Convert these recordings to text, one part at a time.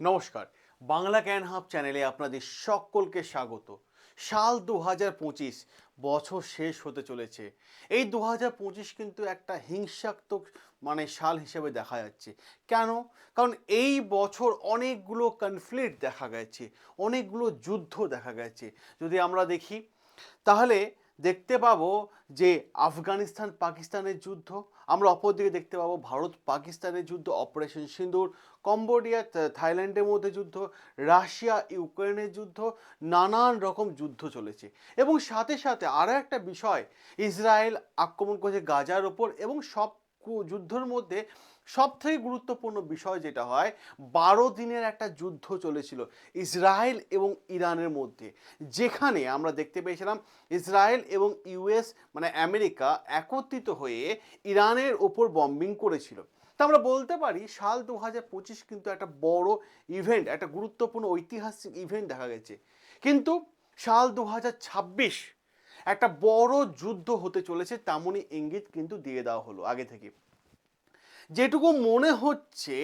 নমস্কার, বাংলা জ্ঞান হাব চ্যানেলে আপনাদের সকলকে স্বাগত। সাল 2025 বছর শেষ হতে চলেছে। এই 2025 কিন্তু একটা হিংসাত্মক সাল হিসেবে দেখা যাচ্ছে। কেন? কারণ এই বছর অনেকগুলো কনফ্লিক্ট দেখা গেছে, অনেকগুলো যুদ্ধ দেখা গেছে। যদি আমরা দেখি তাহলে দেখতে পাবো যে আফগানিস্তান পাকিস্তানের যুদ্ধ, আমরা অপরদিকে দেখতে পাবো ভারত পাকিস্তানের যুদ্ধ, অপারেশন সিঁদুর, কম্বোডিয়া থাইল্যান্ডের মধ্যে যুদ্ধ, রাশিয়া ইউক্রেনের যুদ্ধ, নানান রকম যুদ্ধ চলেছে। এবং সাথে সাথে আরও একটা বিষয়, ইসরায়েল আক্রমণ করেছে গাজার ওপর। এবং সব যুদ্ধের মধ্যে সবথেকে গুরুত্বপূর্ণ বিষয় যেটা হয়, 12 দিনের একটা যুদ্ধ চলেছিল ইসরায়েল এবং ইরানের মধ্যে, যেখানে আমরা দেখতে পেয়েছিলাম ইসরায়েল এবং ইউএস আমেরিকা একত্রিত হয়ে ইরানের ওপর বম্বিং করেছিল। তা আমরা বলতে পারি সাল 2025 কিন্তু একটা বড় ইভেন্ট, একটা গুরুত্বপূর্ণ ঐতিহাসিক ইভেন্ট দেখা গেছে। কিন্তু সাল 2026 একটা বড় যুদ্ধ হতে চলেছে, তেমনই ইঙ্গিত কিন্তু দিয়ে দেওয়া হলো আগে থেকে। যেটুকু মনে হচ্ছে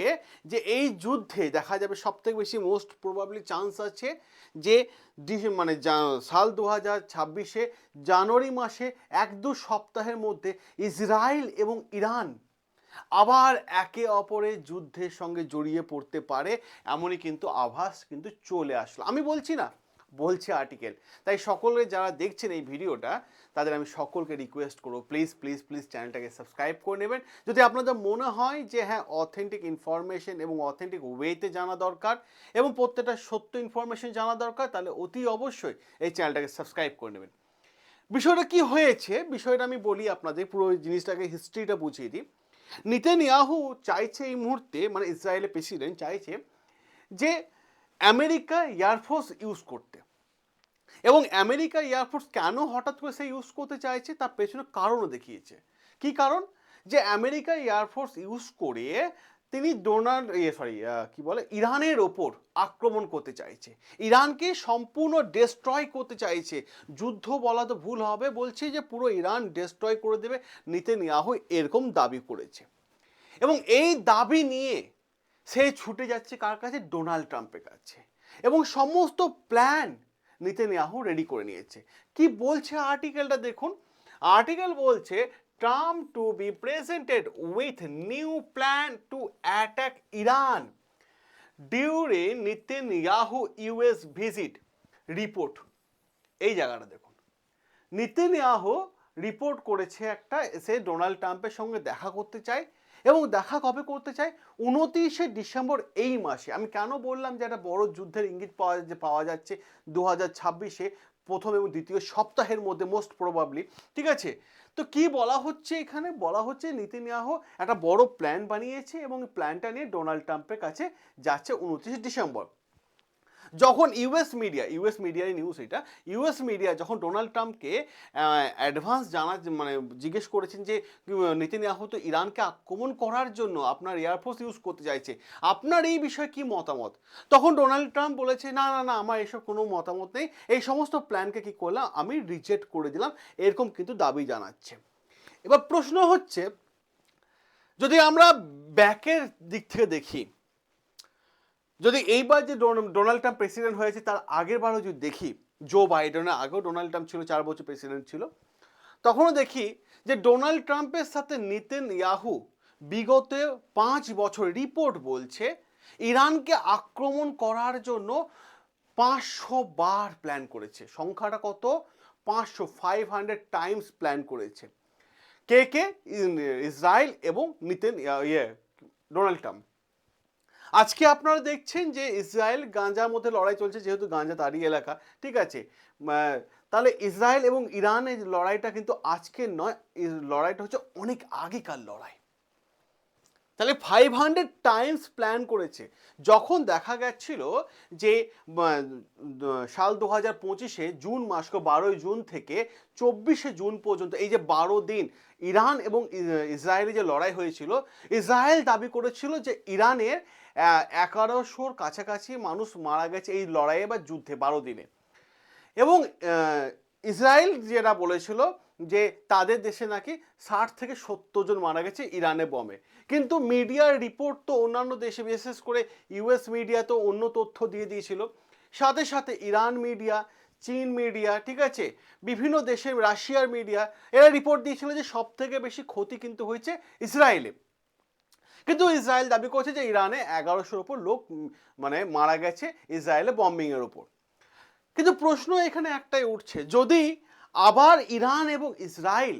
যে এই যুদ্ধে দেখা যাবে সবথেকে বেশি মোস্ট প্রবাবলি চান্স আছে যে সাল 2026-এ জানুয়ারি মাসে 1-2 সপ্তাহের মধ্যে ইসরায়েল এবং ইরান আবার একে অপরের যুদ্ধের সঙ্গে জড়িয়ে পড়তে পারে, এমনই কিন্তু আভাস কিন্তু চলে আসলো। আমি বলছি না, বলছে আর্টিকেল। তাই সকলে যারা দেখছেন এই ভিডিওটা, তাদের আমি সকলকে রিকোয়েস্ট করবো প্লিজ প্লিজ প্লিজ চ্যানেলটাকে সাবস্ক্রাইব করে নেবেন। যদি আপনাদের মনে হয় যে হ্যাঁ অথেন্টিক ইনফরমেশন এবং অথেন্টিক ওয়েতে জানা দরকার এবং প্রত্যেকটা সত্য ইনফরমেশন জানা দরকার, তাহলে অতি অবশ্যই এই চ্যানেলটাকে সাবস্ক্রাইব করে নেবেন। বিষয়টা কি হয়েছে, বিষয়টা আমি বলি আপনাদের, পুরো জিনিসটাকে হিস্ট্রিটা বুঝিয়ে দিই। নেতানিয়াহু চাইছে এই মুহূর্তে, ইসরায়েলের প্রেসিডেন্ট চাইছে যে আমেরিকা এয়ারফোর্স ইউজ করতে। এবং আমেরিকা এয়ারফোর্স কেন হঠাৎ করে সে ইউজ করতে চাইছে তার পেছনে কারণও দেখিয়েছে। কি কারণ? যে আমেরিকা এয়ারফোর্স ইউজ করে তিনি ইরানের ওপর আক্রমণ করতে চাইছে, ইরানকে সম্পূর্ণ ডেস্ট্রয় করতে চাইছে। যুদ্ধ বলা তো ভুল হবে, বলছে যে পুরো ইরান ডেস্ট্রয় করে দেবে নেতানিয়াহু এরকম দাবি করেছে। এবং এই দাবি নিয়ে সে ছুটে যাচ্ছে কার কাছে? ডোনাল্ড ট্রাম্পের কাছে। এবং সমস্ত প্ল্যান নেতানিয়াহু রেডি করে নিয়েছে। কি বলছে আর্টিকেলটা দেখুন। আর্টিকেল বলছে Trump to be presented with new plan to attack Iran during Netanyahu US visit report. এই জায়গাটা দেখুন, নেতানিয়াহু রিপোর্ট করেছে একটা, সে ডোনাল্ড ট্রাম্পের সঙ্গে দেখা করতে চায়। এবং দেখা কবে করতে চায়? 29শে ডিসেম্বর এই মাসে। আমি কেন বললাম যে একটা বড় যুদ্ধের ইঙ্গিত পাওয়া যাচ্ছে 2026-এ প্রথম এবং দ্বিতীয় সপ্তাহের মধ্যে মোস্ট প্রবাবলি, ঠিক আছে? তো কি বলা হচ্ছে এখানে? বলা হচ্ছে নেতানিয়াহু একটা বড় প্ল্যান বানিয়েছে এবং প্ল্যানটা নিয়ে ডোনাল্ড ট্রাম্পের কাছে যাচ্ছে 29 ডিসেম্বর। যখন ইউএস মিডিয়ার নিউজ এটা, ইউএস মিডিয়া যখন ডোনাল্ড ট্রাম্পকে অ্যাডভান্স জিজ্ঞেস করেছেন যে নেতানিয়াহু তো ইরানকে আক্রমণ করার জন্য আপনার এয়ারফোর্স ইউজ করতে চাইছে, আপনার এই বিষয়ে কি মতামত? তখন ডোনাল্ড ট্রাম্প বলেছে না না না, আমার এসব কোনো মতামত নেই, এই সমস্ত প্ল্যানকে কি করলাম, আমি রিজেক্ট করে দিলাম, এরকম কিন্তু দাবি জানাচ্ছে। এবার প্রশ্ন হচ্ছে, যদি আমরা ব্যাকের দিক থেকে দেখি, যদি এইবার যে ডোনাল্ড ট্রাম্প প্রেসিডেন্ট হয়েছে তার আগের বারও যদি দেখি, জো বাইডেনের আগেও ডোনাল্ড ট্রাম্প ছিল, 4 বছর প্রেসিডেন্ট ছিল, তখনও দেখি যে ডোনাল্ড ট্রাম্পের সাথে নেতানিয়াহু বিগত 5 বছর রিপোর্ট বলছে ইরানকে আক্রমণ করার জন্য 500 বার প্ল্যান করেছে। সংখ্যাটা কত? 500 টাইমস প্ল্যান করেছে। কে কে? ইসরায়েল এবং ডোনাল্ড ট্রাম্প। আজকে আপনারা দেখছেন যে ইসরায়েল গাঞ্জার মধ্যে লড়াই চলছে, যেহেতু গাঞ্জা তারই এলাকা, ঠিক আছে? তাহলে ইসরায়েল এবং ইরানের লড়াইটা কিন্তু আজকের নয়, লড়াইটা হচ্ছে অনেক আগেকার লড়াই। তাহলে 500 টাইমস প্ল্যান করেছে। যখন দেখা গেছিল যে সাল 2025-এ জুন মাস 12 জুন থেকে 24শে জুন পর্যন্ত এই যে 12 দিন ইরান এবং ইসরায়েলের যে লড়াই হয়েছিল, ইসরায়েল দাবি করেছিল যে ইরানের 1100-র কাছাকাছি মানুষ মারা গেছে এই লড়াইয়ে বা যুদ্ধে 12 দিনে। এবং ইসরায়েল যেটা বলেছিল যে তাদের দেশে নাকি 60 থেকে 70 জন মারা গেছে ইরানে বমে। কিন্তু মিডিয়ার রিপোর্ট তো অন্যান্য দেশে, বিশেষ করে ইউএস মিডিয়া তো অন্য তথ্য দিয়ে দিয়েছিল। সাথে সাথে ইরান মিডিয়া, চীন মিডিয়া, ঠিক আছে, বিভিন্ন দেশের রাশিয়ার মিডিয়া, এরা রিপোর্ট দিয়েছিল যে সব থেকে বেশি ক্ষতি কিন্তু হয়েছে ইসরায়েলে। কিন্তু ইসরায়েল দাবি করছে যে ইরানে 1100-র উপর লোক মানে মারা গেছে ইসরায়েলে বম্বিংয়ের উপর। কিন্তু প্রশ্ন এখানে একটাই উঠছে, যদি আবার ইরান এবং ইসরায়েল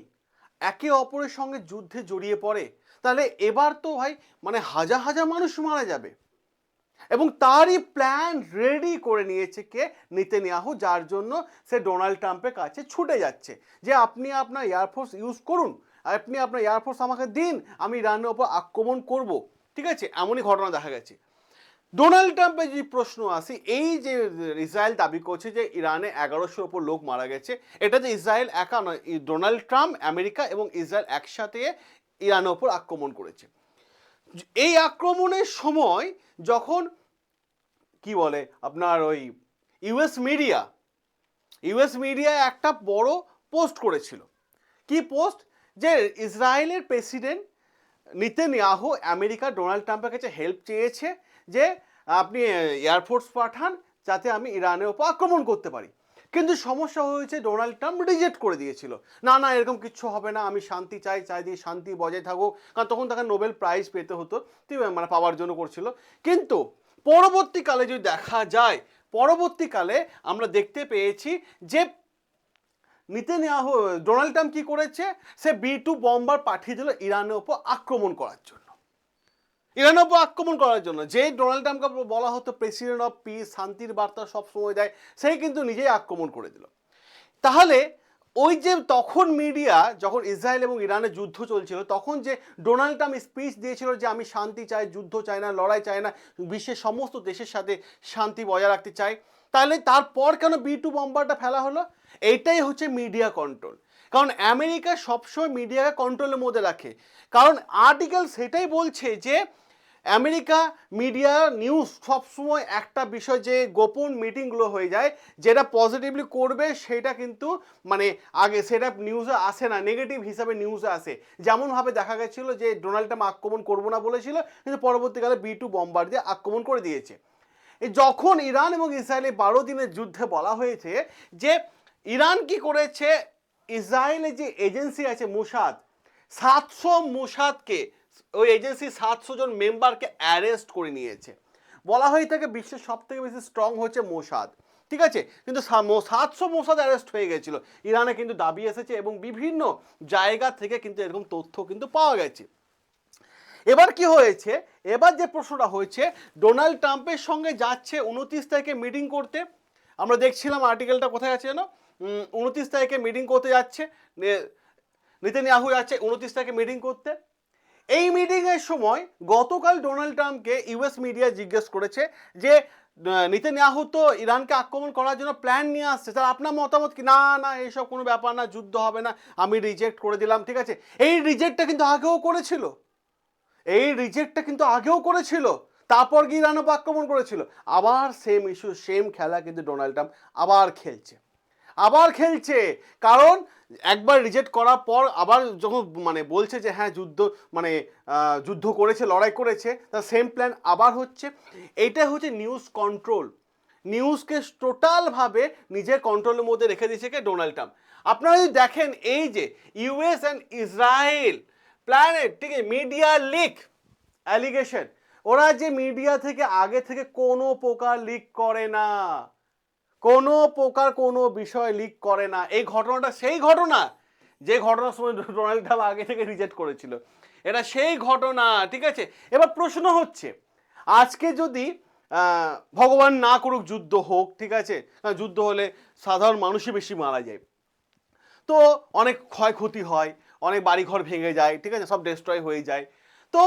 একে অপরের সঙ্গে যুদ্ধে জড়িয়ে পড়ে, তাহলে এবার তো ভাই মানে হাজার হাজার মানুষ মারা যাবে। এবং তারই প্ল্যান রেডি করে নিয়েছে কে? নেতানিয়াহু, যার জন্য সে ডোনাল্ড ট্রাম্পের কাছে ছুটে যাচ্ছে যে আপনি আপনার এয়ারফোর্স ইউজ করুন, আপনি আপনার এয়ারফোর্স আমাকে দিন, আমি ইরানের ওপর আক্রমণ করব, ঠিক আছে, এমনই ঘটনা দেখা গেছে। ডোনাল্ড ট্রাম্পের যে প্রশ্ন আসে, এই যে ইসরায়েল দাবি করছে যে ইরানে 1100-র ওপর লোক মারা গেছে, এটা যে ইসরায়েল একা নয়, ডোনাল্ড ট্রাম্প, আমেরিকা এবং ইসরায়েল একসাথে ইরানের ওপর আক্রমণ করেছে। এই আক্রমণের সময় যখন কি বলে আপনার ওই ইউএস মিডিয়া একটা বড় পোস্ট করেছিল। কি পোস্ট? যে ইসরায়েলের প্রেসিডেন্ট নেতানিয়াহু আমেরিকা ডোনাল্ড ট্রাম্পের কাছে হেল্প চেয়েছে যে আপনি এয়ারফোর্স পাঠান যাতে আমি ইরানের ওপর আক্রমণ করতে পারি। কিন্তু সমস্যা হয়েছে, ডোনাল্ড ট্রাম্প রিজেক্ট করে দিয়েছিল, না না এরকম কিচ্ছু হবে না, আমি শান্তি চাই, দিয়ে শান্তি বজায় থাকুক, কারণ তখন তাকে নোবেল প্রাইজ পেতে হতো, মানে পাওয়ার জন্য করছিল। কিন্তু পরবর্তীকালে যদি দেখা যায়, পরবর্তীকালে আমরা দেখতে পেয়েছি যে নেতানিয়াহু, ডোনাল্ড ট্রাম্প কি করেছে, সে B-2 বম্বার পাঠিয়ে দিল ইরানের ওপর আক্রমণ করার জন্য। ইরানের ওপর আক্রমণ করার জন্য যে ডোনাল্ড ট্রাম্পকে বলা হতো প্রেসিডেন্ট অফ পিস, শান্তির বার্তা সব সময় দেয়, সেই কিন্তু নিজেই আক্রমণ করে দিল। তাহলে ওই যে তখন মিডিয়া, যখন ইসরায়েল এবং ইরানের যুদ্ধ চলছিল, তখন যে ডোনাল্ড ট্রাম্প স্পিচ দিয়েছিল যে আমি শান্তি চাই, যুদ্ধ চাই না, লড়াই চাই না, বিশ্বের সমস্ত দেশের সাথে শান্তি বজায় রাখতে চাই, তাহলে তারপর কেন B-2 বম্বারটা ফেলা হলো? এইটাই হচ্ছে মিডিয়া কন্ট্রোল। কারণ আমেরিকা সবসময় মিডিয়াকে কন্ট্রোলের মধ্যে রাখে, কারণ আর্টিকেল সেটাই বলছে যে আমেরিকা মিডিয়া নিউজ সবসময় একটা বিষয়, যে গোপন মিটিংগুলো হয়ে যায়, যেটা পজিটিভলি করবে সেটা কিন্তু মানে আগে সেটা নিউজে আসে না, নেগেটিভ হিসাবে নিউজে আসে। যেমনভাবে দেখা গেছিলো যে ডোনাল্ড ট্রাম্প আক্রমণ করবো না বলেছিল, কিন্তু পরবর্তীকালে B-2 বম্বার দিয়ে আক্রমণ করে দিয়েছে। যখন ইরান এবং ইসরায়েলের 12 দিনের যুদ্ধে বলা হয়েছে যে ইরান কি করেছে, ইসরায়েলের যে এজেন্সি আছে মোসাদ, 700 মোসাদকে, ওই এজেন্সি 700 জন মেম্বারকে অ্যারেস্ট করে নিয়েছে। বলা হয়ে থাকে বিশ্বের সব থেকে বেশি স্ট্রং হচ্ছে মোসাদ, ঠিক আছে, কিন্তু 700 মোসাদ অ্যারেস্ট হয়ে গেছিল। ইরানে কিন্তু দাবি এসেছে এবং বিভিন্ন জায়গা থেকে কিন্তু এরকম তথ্য কিন্তু পাওয়া গেছে। এবার কি হয়েছে, এবার যে প্রশ্নটা হয়েছে, ডোনাল্ড ট্রাম্পের সঙ্গে যাচ্ছে 29 তারিখে মিটিং করতে। আমরা দেখছিলাম আর্টিকেলটা কোথায় আছে যেন, 29 তারিখে মিটিং করতে যাচ্ছে নেতানিয়াহু, যাচ্ছে 29 তারিখে মিটিং করতে। এই মিটিংয়ের সময় গতকাল ডোনাল্ড ট্রাম্পকে ইউএস মিডিয়া জিজ্ঞেস করেছে যে নেতানিয়াহু তো ইরানকে আক্রমণ করার জন্য প্ল্যান নিয়ে আসছে, স্যার আপনার মতামত কি? না না এইসব কোনো ব্যাপার না, যুদ্ধ হবে না, আমি রিজেক্ট করে দিলাম, ঠিক আছে। এই রিজেক্টটা কিন্তু আগেও করেছিল, তারপর গিয়ে ইরান ওপর আক্রমণ করেছিল। আবার সেম ইস্যু, সেম খেলা কিন্তু ডোনাল্ড ট্রাম্প আবার খেলছে। কারণ একবার রিজেক্ট করার পর আবার যখন মানে বলছে যে হ্যাঁ যুদ্ধ করেছে, লড়াই করেছে, তার সেম প্ল্যান আবার হচ্ছে। এইটা হচ্ছে নিউজ কন্ট্রোল, নিউজকে টোটালভাবে নিজের কন্ট্রোলের মধ্যে রেখে দিয়েছে কে? Donald Trump. আপনারা যদি দেখেন এই যে ইউএস অ্যান্ড ইসরায়েল প্ল্যানেট, ঠিক আছে, মিডিয়া লিক অ্যালিগেশন, ওরা যে মিডিয়া থেকে আগে থেকে কোনো প্রকার লিক করে না, কোনো প্রকার কোনো বিষয় লিক করে না। এই ঘটনাটা সেই ঘটনা যে ঘটনার সময় ডোনাল্ড ট্রাম্প আগে থেকে রিজেক্ট করেছিল, এটা সেই ঘটনা, ঠিক আছে। এবার প্রশ্ন হচ্ছে, আজকে যদি ভগবান না করুক যুদ্ধ হোক, ঠিক আছে, যুদ্ধ হলে সাধারণ মানুষই বেশি মারা যায়, তো অনেক ক্ষয়ক্ষতি হয়, অনেক বাড়িঘর ভেঙে যায়, ঠিক আছে, সব ডিস্ট্রয় হয়ে যায়। তো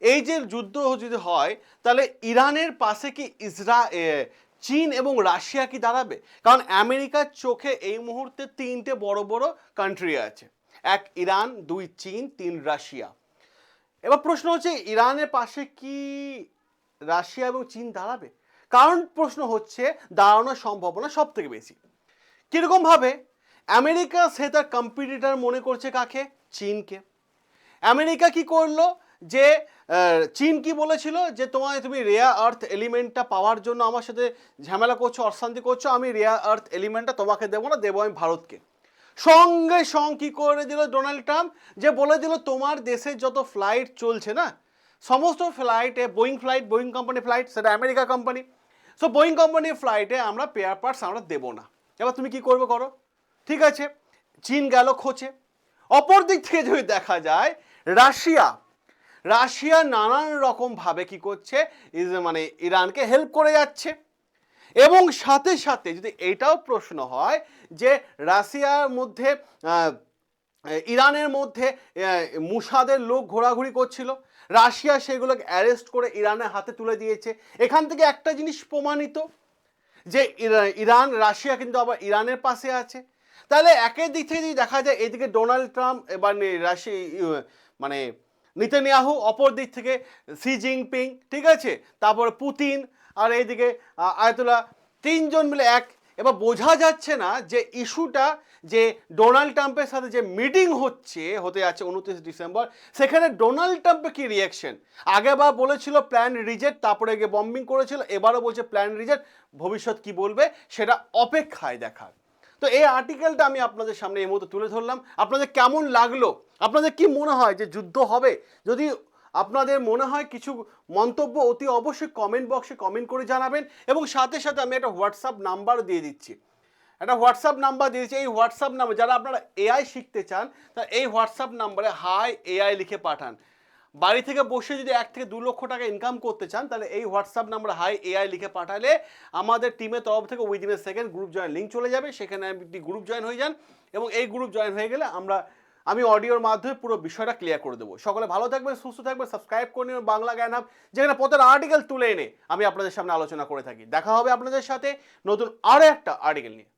এই যে যুদ্ধ যদি হয়, তাহলে ইরানের পাশে কি চীন এবং রাশিয়া কি দাঁড়াবে? কারণ আমেরিকার চোখে এই মুহূর্তে 3টে বড় বড় কান্ট্রি আছে, 1 ইরান, 2 চীন, 3 রাশিয়া। এবার প্রশ্ন হচ্ছে ইরানের পাশে কি রাশিয়া এবং চীন দাঁড়াবে? কারণ প্রশ্ন হচ্ছে দাঁড়ানোর সম্ভাবনা সব থেকে বেশি। কিরকম ভাবে? আমেরিকা সে তার কম্পিটিটর মনে করছে কাকে? চীনকে। আমেরিকা কি করলো যে চীন কি বলেছিল যে তুমি রেয়ার আর্থ এলিমেন্টটা পাওয়ার জন্য আমার সাথে ঝামেলা করছো, অশান্তি করছো, আমি রেয়ার আর্থ এলিমেন্টটা তোমাকে দেবো না, দেবো আমি ভারতকে। সঙ্গে সঙ্গে কি করে দিল ডোনাল্ড ট্রাম্প, যে বলে দিল তোমার দেশের যত ফ্লাইট চলছে না, সমস্ত ফ্লাইটে বোয়িং কোম্পানি ফ্লাইট, সেটা আমেরিকা কোম্পানি, সো বোয়িং কোম্পানির ফ্লাইটে আমরা পেয়ার পার্টস আমরা দেবো না। এবার তুমি কি করবে করো, ঠিক আছে। চীন গেল খোঁচে। অপর দিক থেকে যদি দেখা যায় রাশিয়া নানান রকম ভাবে কি করছে, মানে ইরানকে হেল্প করে যাচ্ছে। এবং সাথে সাথে যদি এটাও প্রশ্ন হয় যে রাশিয়ার মধ্যে ইরানের মধ্যে মুসাদের লোক ঘোরাঘুরি করছিল, রাশিয়া সেগুলোকে অ্যারেস্ট করে ইরানের হাতে তুলে দিয়েছে। এখান থেকে একটা জিনিস প্রমাণিত যে রাশিয়া কিন্তু আবার ইরানের পাশে আছে। তাহলে একের দিক থেকে যদি দেখা যায় এদিকে ডোনাল্ড ট্রাম্প এবার মানে নেতানিয়াহু, অপর দিক থেকে শি জিনপিং, ঠিক আছে, তারপরে পুতিন, আর এইদিকে আয়াতুল্লাহ, তিনজন মিলে এবার বোঝা যাচ্ছে না যে ইস্যুটা যে ডোনাল্ড ট্রাম্পের সাথে যে মিটিং হতে যাচ্ছে 29 ডিসেম্বর, সেখানে ডোনাল্ড ট্রাম্পের কি রিয়াকশন। আগেবার বলেছিল প্ল্যান রিজেক্ট, তারপরে গিয়ে বম্বিং করেছিল, এবারও বলছে প্ল্যান রিজেক্ট। ভবিষ্যৎ কি বলবে সেটা অপেক্ষায় দেখার। তো এই আর্টিকেলটা আমি আপনাদের সামনে এই মুহূর্তে তুলে ধরলাম। আপনাদের কেমন লাগলো? আপনাদের কি মনে হয় যে যুদ্ধ হবে? যদি আপনাদের মনে হয় কিছু মন্তব্য অতি অবশ্যই কমেন্ট বক্সে কমেন্ট করে জানাবেন। এবং সাথে সাথে আমি একটা হোয়াটসঅ্যাপ নাম্বার দিয়ে দিচ্ছি, এই হোয়াটসঅ্যাপ নাম্বার যারা আপনারা এআই শিখতে চান, তা এই হোয়াটসঅ্যাপ নাম্বারে হাই এআই লিখে পাঠান। বাড়ি থেকে বসে যদি 1 থেকে 2 লক্ষ টাকা ইনকাম করতে চান, তাহলে এই হোয়াটসঅ্যাপ নাম্বারে হাই এআই লিখে পাঠালে আমাদের টিমের তরফ থেকে within a second group join link চলে যাবে, সেখানে আপনি গ্রুপ জয়েন হয়ে যান। এবং এই গ্রুপ জয়েন হয়ে গেলে আমি অডিওর মাধ্যমে পুরো বিষয়টা ক্লিয়ার করে দেবো। সকলে ভালো থাকবেন, সুস্থ থাকবেন, সাবস্ক্রাইব করে নিন বাংলা জ্ঞান হাব, যেখানে প্রত্যেক আর্টিকেল তুলে এনে আমি আপনাদের সামনে আলোচনা করে থাকি। দেখা হবে আপনাদের সাথে নতুন আরও একটা আর্টিকেল নিয়ে।